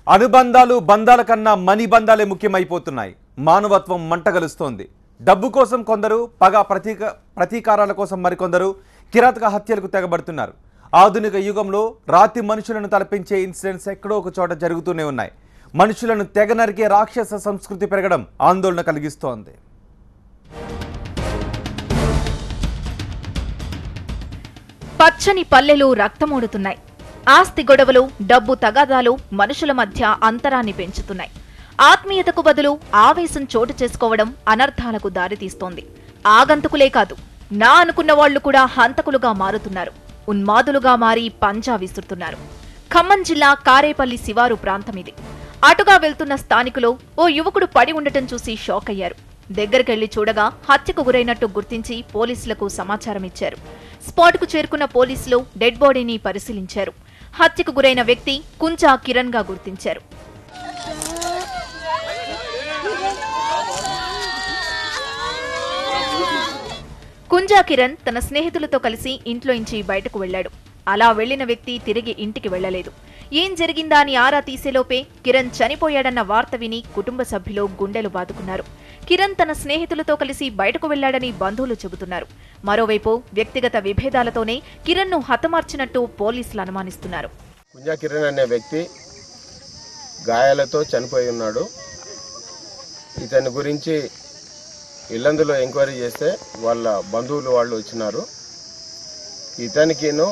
అనుబంధాలు బంధాల కన్నా మనీ బంధాలే ముఖ్యమైపోతున్నాయి. మానవత్వం మంటగలుస్తోంది. డబ్బు కోసం కొందరు, పగ ప్రతీకారాల కోసం మరికొందరు కిరాతక హత్యలకు తెగబడుతున్నారు. ఆధునిక యుగంలో రాతి మనుషులను తలపించే ఇన్సిడెంట్స్ ఎక్కడో ఒక చోట జరుగుతూనే ఉన్నాయి. మనుషులను తెగ నరికే రాక్షస సంస్కృతి పెరగడం ఆందోళన కలిగిస్తోంది. పచ్చని పల్లెలు రక్తమోడుతున్నాయి. ఆస్తి గొడవలు, డబ్బు తగాదాలు మనుషుల మధ్య అంతరాన్ని పెంచుతున్నాయి. ఆత్మీయతకు బదులు ఆవేశం చోటు చేసుకోవడం అనర్థాలకు దారితీస్తోంది. ఆగంతుకులే కాదు, నా అనుకున్న వాళ్లు కూడా హంతకులుగా మారుతున్నారు. ఉన్మాదులుగా మారి పంజా విసురుతున్నారు. ఖమ్మం జిల్లా కారేపల్లి శివారు ప్రాంతం ఇది. అటుగా వెళ్తున్న స్థానికులు ఓ యువకుడు పడి ఉండటం చూసి షాక్ అయ్యారు. దగ్గరకెళ్లి చూడగా హత్యకు గురైనట్టు గుర్తించి పోలీసులకు సమాచారం ఇచ్చారు. స్పాట్కు చేరుకున్న పోలీసులు డెడ్ బాడీని పరిశీలించారు. హత్యకు గురైన వ్యక్తి కుంజా కిరణ్ గా గుర్తించారు. కుంజా కిరణ్ తన స్నేహితులతో కలిసి ఇంట్లోంచి బయటకు వెళ్లాడు. అలా వెళ్లిన వ్యక్తి తిరిగి ఇంటికి వెళ్లలేదు. ఏం జరిగిందా అని ఆరా తీసేలోపే కిరణ్ చనిపోయాడన్న వార్త విని కుటుంబ సభ్యులు గుండెలు బాదుకున్నారు. కిరణ్ తన స్నేహితులతో కలిసి బయటకు వెళ్లాడని బంధువులు చెబుతున్నారు. మరోవైపు వ్యక్తిగత విభేదాలతోనే కిరణ్ ను హతమార్చినట్టు పోలీసులు అనుమానిస్తున్నారు. కుంజా కిరణ్ అనే వ్యక్తి గాయాలతో చనిపోయి ఉన్నాడు. ఇతని గురించి ఇల్లందులో ఎంక్వైరీ చేస్తే వాళ్ళ బంధువులు వాళ్ళు వచ్చినారు. ఇతనికిను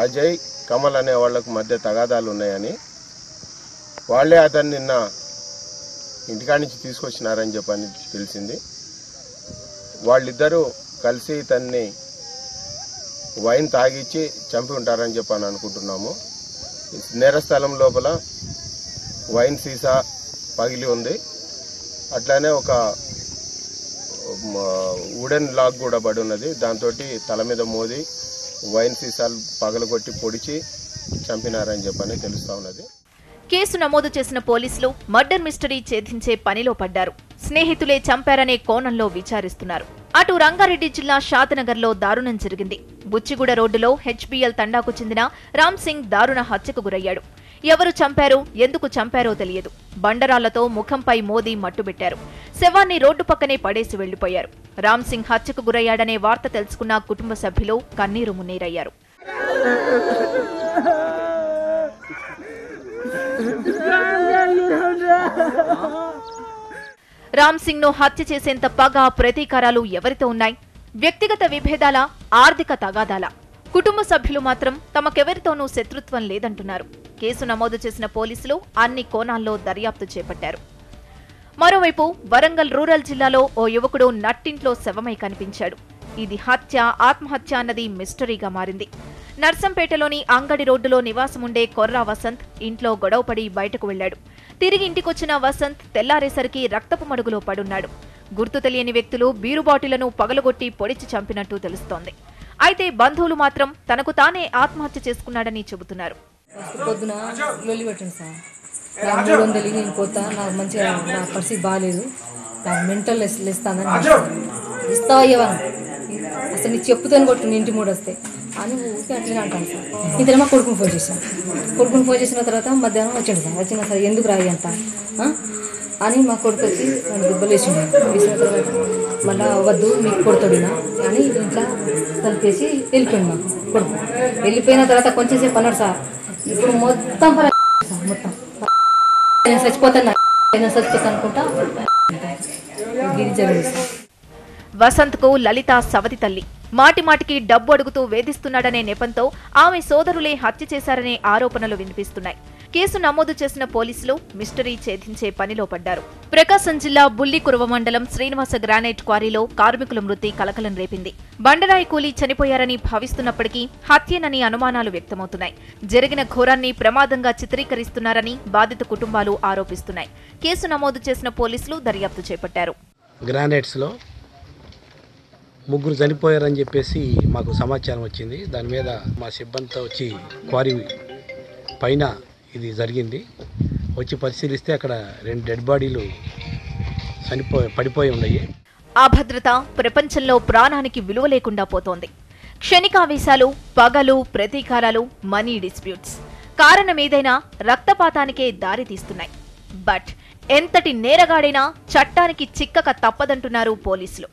అజయ్, కమల్ అనే వాళ్లకు మధ్య తగాదాలు ఉన్నాయని, వాళ్లే అతన్ని నిన్న ఇంటికాడి నుంచి తీసుకొచ్చినారని చెప్పని తెలిసింది. వాళ్ళిద్దరూ కలిసి ఇతన్ని వైన్ తాగిచ్చి చంపి ఉంటారని చెప్పని అనుకుంటున్నాము. నేరస్థలం లోపల వైన్ సీసా పగిలి ఉంది. అట్లానే ఒక వుడెన్ లాక్ కూడా పడి ఉన్నది. దాంతో తల మీద మోది వైన్ సీసాలు పగలగొట్టి పొడిచి చంపినారని చెప్పని తెలుస్తా ఉన్నది. కేసు నమోదు చేసిన పోలీసులు మర్డర్ మిస్టరీ ఛేదించే పనిలో పడ్డారు. స్నేహితులే చంపారనే కోణంలో విచారిస్తున్నారు. అటు రంగారెడ్డి జిల్లా షాద్నగర్లో దారుణం జరిగింది. బుచ్చిగూడ రోడ్డులో హెచ్బిఎల్ తండాకు చెందిన రామ్ సింగ్ దారుణ హత్యకు గురయ్యాడు. ఎవరు చంపారో, ఎందుకు చంపారో తెలియదు. బండరాళ్లతో ముఖంపై మోదీ మట్టుబెట్టారు. శవాన్ని రోడ్డు పక్కనే పడేసి వెళ్లిపోయారు. రామ్ సింగ్ హత్యకు గురయ్యాడనే వార్త తెలుసుకున్న కుటుంబ సభ్యులు కన్నీరు మున్నీరయ్యారు. రామ్ సింగ్ ను హత్య చేసేంత పగ, ప్రతీకారాలు ఎవరితో ఉన్నాయి? వ్యక్తిగత విభేదాల, ఆర్థిక తగాదాల? కుటుంబ సభ్యులు మాత్రం తమకెవరితోనూ శత్రుత్వం లేదంటున్నారు. కేసు నమోదు చేసిన పోలీసులు అన్ని కోణాల్లో దర్యాప్తు చేపట్టారు. మరోవైపు వరంగల్ రూరల్ జిల్లాలో ఓ యువకుడు నట్టింట్లో శవమై కనిపించాడు. ఇది హత్య, ఆత్మహత్య అన్నది మిస్టరీగా మారింది. నర్సంపేటలోని అంగడి రోడ్డులో నివాసముండే కొర్రా వసంత్ ఇంట్లో గొడవపడి బయటకు వెళ్లాడు. తిరిగి ఇంటికొచ్చిన వసంత్ తెల్లారేసరికి రక్తపు మడుగులో పడున్నాడు. గుర్తు తెలియని వ్యక్తులు బీరు బాటిలను పగలగొట్టి పొడిచి చంపినట్టు తెలుస్తోంది. అయితే బంధువులు మాత్రం తనకు తానే ఆత్మహత్య చేసుకున్నాడని చెబుతున్నారు. పొద్దున లొల్లి పెట్టండి సార్, నాకు 300 నేను పోతా, నాకు మంచిగా నా పరిస్థితి బాగాలేదు, నాకు మెంటల్ ఇస్తానని ఇస్తావా ఇవ్వను, అసలు నీ చెప్పుతాను కొట్టు ఇంటి మూడు వస్తే అని ఊరికే అట్లనే అంటాను సార్. ఇద్దరు మా కొడుకుని ఫోన్ చేశాను. కొడుకుని ఫోన్ చేసిన తర్వాత మధ్యాహ్నం వచ్చాడు సార్. వచ్చిన సార్ ఎందుకు రాయి అంత అని మా కొడుకు వచ్చి నన్ను దుబ్బలు వేసిండు. వేసిన తర్వాత మళ్ళీ వద్దు మీకు కొడుతుడినా అని ఇంట్లో కలిపేసి వెళ్ళిపోయింది మాకు కొడుకు. వెళ్ళిపోయిన తర్వాత కొంచెం సేపు అన్నాడు సార్, ఇప్పుడు మొత్తం మొత్తం నేను చచ్చిపోతాను అనుకుంటా ఇది జరిగింది సార్. వసంత్ కు లలిత సవతి తల్లి. మాటిమాటికి డబ్బు అడుగుతూ వేధిస్తున్నాడనే నెపంతో ఆమె సోదరులే హత్య చేశారనే ఆరోపణలు వినిపిస్తున్నాయి. కేసు నమోదు చేసిన పోలీసులు మిస్టరీ ఛేదించే పనిలో పడ్డారు. ప్రకాశం జిల్లా బుల్లికురవ మండలం శ్రీనివాస గ్రానైట్ క్వారీలో కార్మికుల మృతి కలకలం రేపింది. బండరాయి కూలీ చనిపోయారని భావిస్తున్నప్పటికీ హత్యేనని అనుమానాలు వ్యక్తమవుతున్నాయి. జరిగిన ఘోరాన్ని ప్రమాదంగా చిత్రీకరిస్తున్నారని బాధిత కుటుంబాలు ఆరోపిస్తున్నాయి. కేసు నమోదు చేసిన పోలీసులు దర్యాప్తు చేపట్టారు. గ్రానైట్స్లో 3 చనిపోయారని చెప్పేసి మాకు సమాచారం వచ్చింది. దాని మీద మా సిబ్బందితో వచ్చి క్వారీ పైన ఇది జరిగింది. వచ్చి పరిశీలిస్తే అక్కడ 2 డెడ్ బాడీలు పడిపోయి ఉన్నాయి. అభద్రత ప్రపంచంలో ప్రాణానికి విలువ లేకుండా పోతోంది. క్షణికావేశాలు, పగలు, ప్రతీకారాలు, మనీ డిస్ప్యూట్స్. కారణమేదైనా రక్తపాతానికే దారితీస్తున్నాయి. బట్ ఎంతటి నేరగాడైనా చట్టానికి చిక్కక తప్పదంటున్నారు పోలీసులు.